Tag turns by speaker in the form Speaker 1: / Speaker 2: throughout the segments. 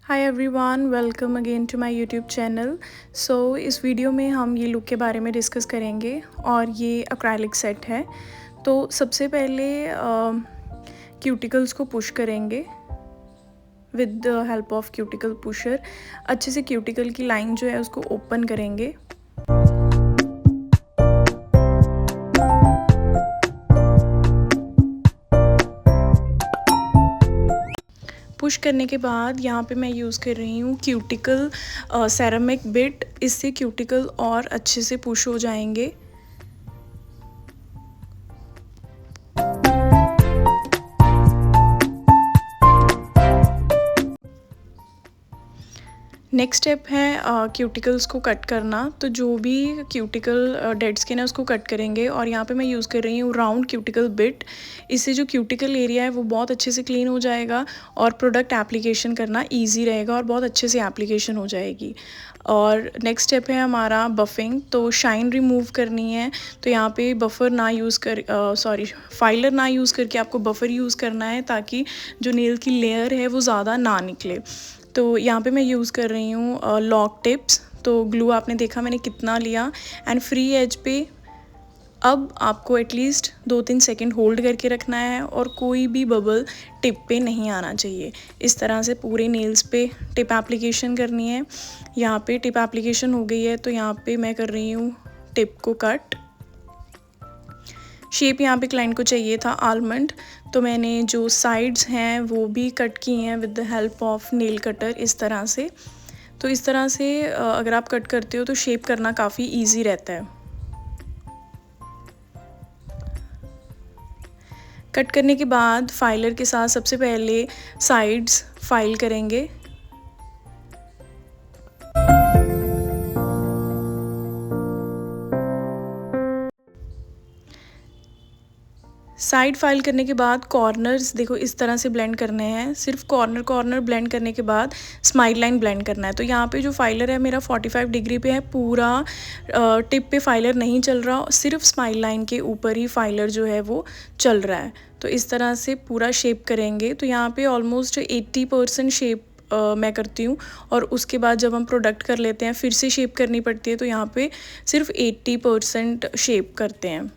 Speaker 1: Hi everyone, welcome again to my YouTube channel. इस video में हम ये लुक के बारे में डिस्कस करेंगे और ये एक्रेलिक सेट है। तो सबसे पहले क्यूटिकल्स को पुश करेंगे with the help of cuticle pusher. अच्छे से क्यूटिकल की लाइन जो है उसको ओपन करेंगे। पुश करने के बाद यहाँ पे मैं यूज़ कर रही हूँ क्यूटिकल सेरामिक बिट। इससे क्यूटिकल और अच्छे से पुश हो जाएंगे। नेक्स्ट स्टेप है क्यूटिकल्स को कट करना। तो जो भी क्यूटिकल डेड स्किन है उसको कट करेंगे और यहाँ पे मैं यूज़ कर रही हूँ राउंड क्यूटिकल बिट। इससे जो क्यूटिकल एरिया है वो बहुत अच्छे से क्लीन हो जाएगा और प्रोडक्ट एप्लीकेशन करना इजी रहेगा और बहुत अच्छे से एप्लीकेशन हो जाएगी। और नेक्स्ट स्टेप है हमारा बफिंग। तो शाइन रिमूव करनी है, तो यहाँ पे बफर ना यूज़ कर फाइलर ना यूज़ करके आपको बफर यूज़ करना है ताकि जो नेल की लेयर है वो ज़्यादा ना निकले। तो यहाँ पे मैं यूज़ कर रही हूँ लॉक टिप्स। तो ग्लू आपने देखा मैंने कितना लिया एंड फ्री एज पे अब आपको एटलीस्ट 2-3 सेकंड होल्ड करके रखना है और कोई भी बबल टिप पे नहीं आना चाहिए। इस तरह से पूरे नेल्स पे टिप एप्लीकेशन करनी है। यहाँ पे टिप एप्लीकेशन हो गई है तो यहाँ पे मैं कर रही हूँ टिप को कट। शेप यहाँ पे क्लाइंट को चाहिए था आलमंड, तो मैंने जो साइड्स हैं वो भी कट की हैं with the help of nail cutter इस तरह से। तो इस तरह से अगर आप कट करते हो तो शेप करना काफ़ी इजी रहता है। कट करने के बाद फाइलर के साथ सबसे पहले साइड्स फाइल करेंगे। साइड फाइल करने के बाद कॉर्नर्स देखो इस तरह से ब्लेंड करने हैं। सिर्फ कॉर्नर ब्लेंड करने के बाद स्माइल लाइन ब्लेंड करना है। तो यहाँ पे जो फाइलर है मेरा 45 डिग्री पे है, पूरा टिप पे फाइलर नहीं चल रहा, सिर्फ स्माइल लाइन के ऊपर ही फाइलर जो है वो चल रहा है। तो इस तरह से पूरा शेप करेंगे। तो यहाँ पे ऑलमोस्ट 80% शेप मैं करती हूँ और उसके बाद जब हम प्रोडक्ट कर लेते हैं फिर से शेप करनी पड़ती है। तो यहाँ पे सिर्फ 80% शेप करते हैं।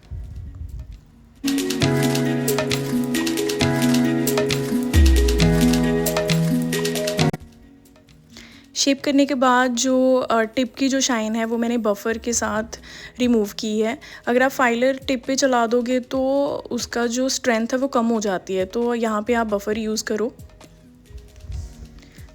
Speaker 1: शेप करने के बाद जो टिप की जो शाइन है वो मैंने बफर के साथ रिमूव की है। अगर आप फाइलर टिप पे चला दोगे तो उसका जो स्ट्रेंथ है वो कम हो जाती है, तो यहाँ पे आप बफर यूज़ करो।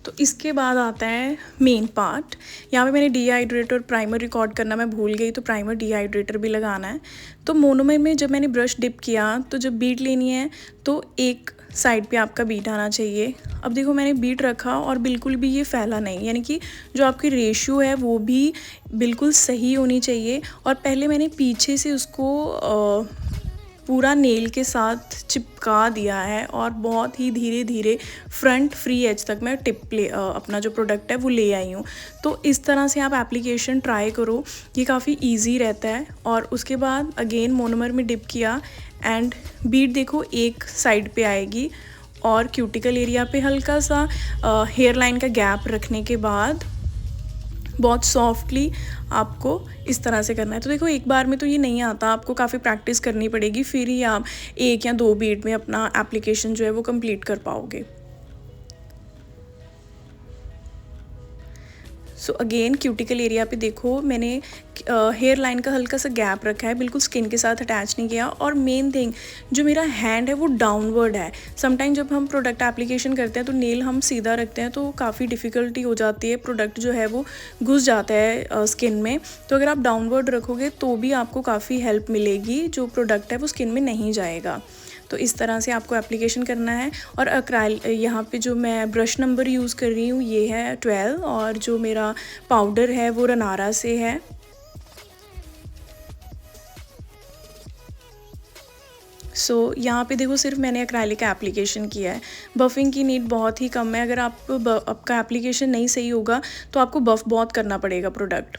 Speaker 1: तो इसके बाद आता है मेन पार्ट। यहाँ पे मैंने डीहाइड्रेटर और प्राइमर रिकॉर्ड करना मैं भूल गई, तो प्राइमर डीहाइड्रेटर भी लगाना है। तो मोनोमर में जब मैंने ब्रश डिप किया तो जब बीट लेनी है तो एक साइड पे आपका बीट आना चाहिए। अब देखो मैंने बीट रखा और बिल्कुल भी ये फैला नहीं, यानी कि जो आपकी रेशियो है वो भी बिल्कुल सही होनी चाहिए। और पहले मैंने पीछे से उसको पूरा नेल के साथ चिपका दिया है और बहुत ही धीरे धीरे फ्रंट फ्री एज तक मैं अपना जो प्रोडक्ट है वो ले आई हूँ। तो इस तरह से आप एप्लीकेशन ट्राई करो, ये काफ़ी इजी रहता है। और उसके बाद अगेन मोनोमर में डिप किया एंड बीट देखो एक साइड पे आएगी और क्यूटिकल एरिया पे हल्का सा हेयर लाइन का गैप रखने के बाद बहुत सॉफ्टली आपको इस तरह से करना है। तो देखो एक बार में तो ये नहीं आता, आपको काफ़ी प्रैक्टिस करनी पड़ेगी, फिर ही आप 1 या 2 बीट में अपना एप्लीकेशन जो है वो कंप्लीट कर पाओगे। सो अगेन क्यूटिकल एरिया पे देखो मैंने हेयर लाइन का हल्का सा गैप रखा है, बिल्कुल स्किन के साथ अटैच नहीं किया। और मेन थिंग जो मेरा हैंड है वो डाउनवर्ड है। समटाइम जब हम प्रोडक्ट एप्लीकेशन करते हैं तो नेल हम सीधा रखते हैं तो काफ़ी डिफ़िकल्टी हो जाती है, प्रोडक्ट जो है वो घुस जाता है स्किन में। तो अगर आप डाउनवर्ड रखोगे तो भी आपको काफ़ी हेल्प मिलेगी, जो प्रोडक्ट है वो स्किन में नहीं जाएगा। तो इस तरह से आपको एप्लीकेशन करना है। और यहाँ पे जो मैं ब्रश नंबर यूज़ कर रही हूँ ये है 12 और जो मेरा पाउडर है वो रनारा से है। यहाँ पे देखो सिर्फ मैंने एक्रेलिक का एप्लीकेशन किया है, बफिंग की नीड बहुत ही कम है। अगर आपका एप्लीकेशन नहीं सही होगा तो आपको बफ बहुत करना पड़ेगा प्रोडक्ट।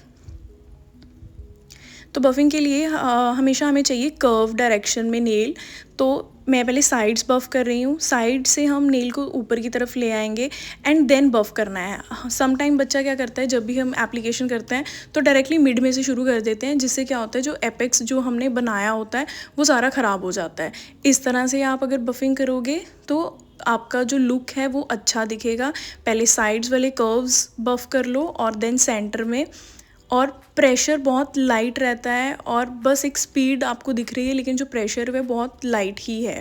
Speaker 1: तो बफिंग के लिए हमेशा हमें चाहिए कर्व डायरेक्शन में नेल। तो मैं पहले साइड्स बफ़ कर रही हूँ, साइड से हम नेल को ऊपर की तरफ ले आएंगे एंड देन बफ़ करना है। सम टाइम बच्चा क्या करता है, जब भी हम एप्लीकेशन करते हैं तो डायरेक्टली मिड में से शुरू कर देते हैं, जिससे क्या होता है जो एपेक्स जो हमने बनाया होता है वो सारा ख़राब हो जाता है। इस तरह से आप अगर बफिंग करोगे तो आपका जो लुक है वो अच्छा दिखेगा। पहले साइड्स वाले कर्व्स बफ़ कर लो और देन सेंटर में, और प्रेशर बहुत लाइट रहता है और बस एक स्पीड आपको दिख रही है, लेकिन जो प्रेशर है बहुत लाइट ही है।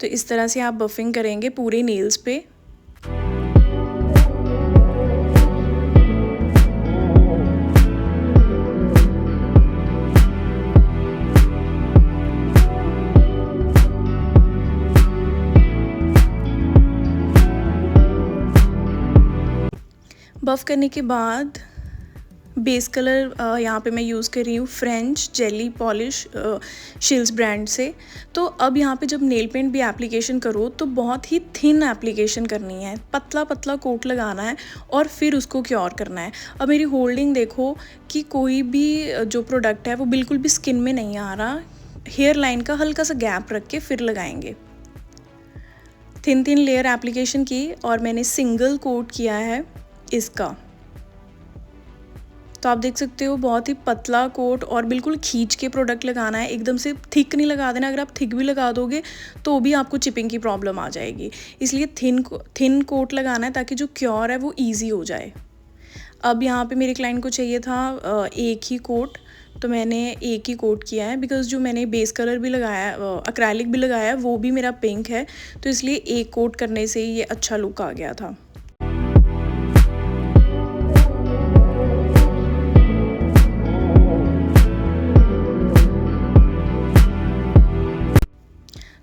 Speaker 1: तो इस तरह से आप बफिंग करेंगे पूरे नेल्स पे। बफ़ करने के बाद बेस कलर यहाँ पे मैं यूज़ कर रही हूँ French jelly polish shills brand से। तो अब यहाँ पे जब नेल पेंट भी एप्लीकेशन करो तो बहुत ही थिन एप्लीकेशन करनी है, पतला पतला कोट लगाना है और फिर उसको क्योर करना है। अब मेरी होल्डिंग देखो कि कोई भी जो प्रोडक्ट है वो बिल्कुल भी स्किन में नहीं आ रहा। हेयर लाइन का हल्का सा गैप रख के फिर लगाएंगे। थिन थिन लेयर एप्लीकेशन की और मैंने सिंगल कोट किया है इसका। तो आप देख सकते हो बहुत ही पतला कोट और बिल्कुल खींच के प्रोडक्ट लगाना है, एकदम से थिक नहीं लगा देना। अगर आप थिक भी लगा दोगे तो भी आपको चिपिंग की प्रॉब्लम आ जाएगी, इसलिए थिन कोट लगाना है ताकि जो क्योर है वो इजी हो जाए। अब यहाँ पे मेरे क्लाइंट को चाहिए था एक ही कोट, तो मैंने एक ही कोट किया है बिकॉज़ जो मैंने बेस कलर भी लगाया एक्रेलिक भी लगाया है वो भी मेरा पिंक है, तो इसलिए एक कोट करने से ही ये अच्छा लुक आ गया था।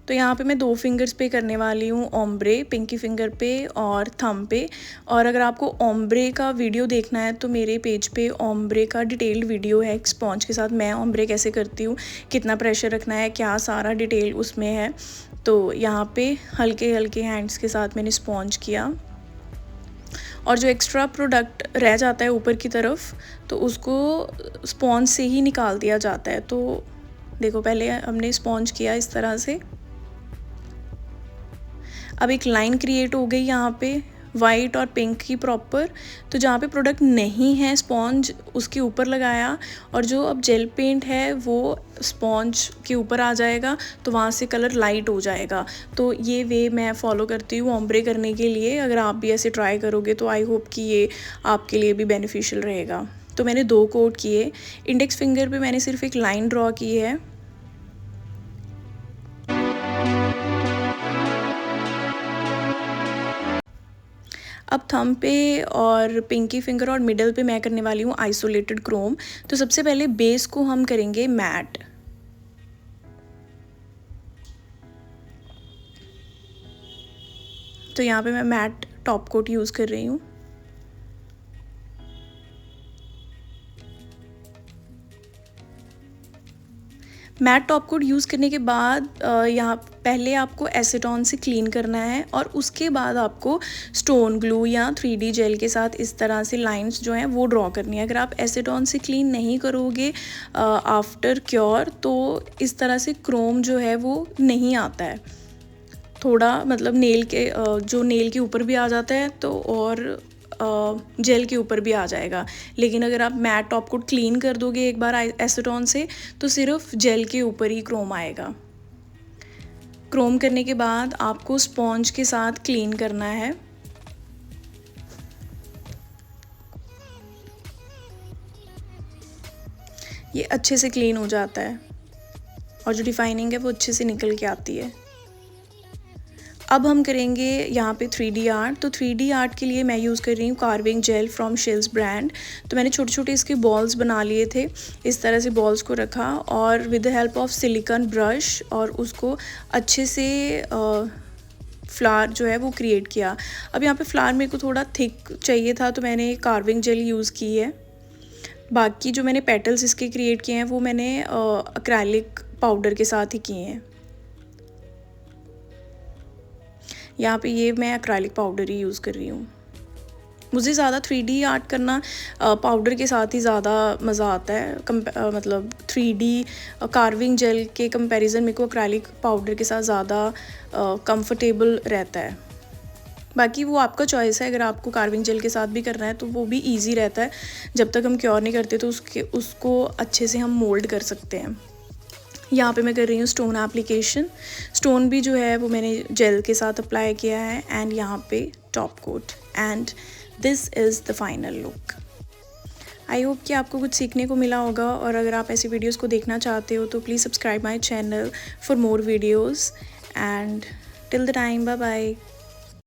Speaker 1: तो यहाँ पे मैं 2 फिंगर्स पे करने वाली हूँ ओम्ब्रे, पिंकी फिंगर पे और थंब पे। और अगर आपको ओम्ब्रे का वीडियो देखना है तो मेरे पेज पे ओम्ब्रे का डिटेल्ड वीडियो है एक स्पॉन्ज के साथ, मैं ओम्ब्रे कैसे करती हूँ, कितना प्रेशर रखना है, क्या सारा डिटेल उसमें है। तो यहाँ पे हल्के हल्के हैंड्स के साथ मैंने स्पॉन्ज किया और जो एक्स्ट्रा प्रोडक्ट रह जाता है ऊपर की तरफ तो उसको स्पॉन्ज से ही निकाल दिया जाता है। तो देखो पहले हमने स्पॉन्ज किया इस तरह से। अब एक लाइन क्रिएट हो गई यहाँ पे वाइट और पिंक की प्रॉपर। तो जहाँ पे प्रोडक्ट नहीं है स्पॉन्ज उसके ऊपर लगाया, और जो अब जेल पेंट है वो स्पॉन्ज के ऊपर आ जाएगा तो वहाँ से कलर लाइट हो जाएगा। तो ये वे मैं फॉलो करती हूँ ओम्ब्रे करने के लिए। अगर आप भी ऐसे ट्राई करोगे तो आई होप कि ये आपके लिए भी बेनिफिशियल रहेगा। तो मैंने 2 कोट किए। इंडेक्स फिंगर पे मैंने सिर्फ एक लाइन ड्रॉ की है। अब थंब पे और पिंकी फिंगर और मिडल पे मैं करने वाली हूँ आइसोलेटेड क्रोम। तो सबसे पहले बेस को हम करेंगे मैट। तो यहाँ पे मैं मैट टॉप कोट यूज़ कर रही हूँ। मैट टॉप कोट यूज़ करने के बाद यहाँ पहले आपको एसीटोन से क्लीन करना है और उसके बाद आपको स्टोन ग्लू या 3D जेल के साथ इस तरह से लाइंस जो हैं वो ड्रॉ करनी है। अगर आप एसीटोन से क्लीन नहीं करोगे आफ्टर क्योर तो इस तरह से क्रोम जो है वो नहीं आता है, थोड़ा मतलब नेल के जो नेल के ऊपर भी आ जाता है तो और जेल के ऊपर भी आ जाएगा। लेकिन अगर आप मैट टॉप कोट क्लीन कर दोगे एक बार एसीटोन से तो सिर्फ जेल के ऊपर ही क्रोम आएगा। क्रोम करने के बाद आपको स्पॉन्ज के साथ क्लीन करना है। ये अच्छे से क्लीन हो जाता है और जो डिफाइनिंग है वो अच्छे से निकल के आती है। अब हम करेंगे यहाँ पे 3D आर्ट। तो 3D आर्ट के लिए मैं यूज़ कर रही हूँ carving jail from shills brand. तो मैंने छोटे छोटे इसके बॉल्स बना लिए थे, इस तरह से बॉल्स को रखा और with the help of silicon brush और उसको अच्छे से फ्लावर जो है वो क्रिएट किया। अब यहाँ पे फ्लावर मेरे को थोड़ा थिक चाहिए था तो मैंने कार्विंग जेल यूज़ की है। बाकी जो मैंने पेटल्स इसके क्रिएट किए हैं वो मैंने एक्रेलिक पाउडर के साथ ही किए हैं। यहाँ पे ये मैं एक्रेलिक पाउडर ही यूज़ कर रही हूँ। मुझे ज़्यादा 3D आर्ट करना पाउडर के साथ ही ज़्यादा मज़ा आता है। मतलब 3D कार्विंग जेल के कंपैरिजन मेरे को एक्रेलिक पाउडर के साथ ज़्यादा कंफर्टेबल रहता है। बाकी वो आपका चॉइस है, अगर आपको कार्विंग जेल के साथ भी करना है तो वो भी ईजी रहता है। जब तक हम क्योर नहीं करते तो उसको अच्छे से हम मोल्ड कर सकते हैं। यहाँ पे मैं कर रही हूँ स्टोन एप्लीकेशन। स्टोन भी जो है वो मैंने जेल के साथ अप्लाई किया है एंड यहाँ पे top coat, and this is the final look. I hope कि आपको कुछ सीखने को मिला होगा, और अगर आप ऐसी वीडियोस को देखना चाहते हो तो please subscribe my channel for more videos, and till the time, bye bye.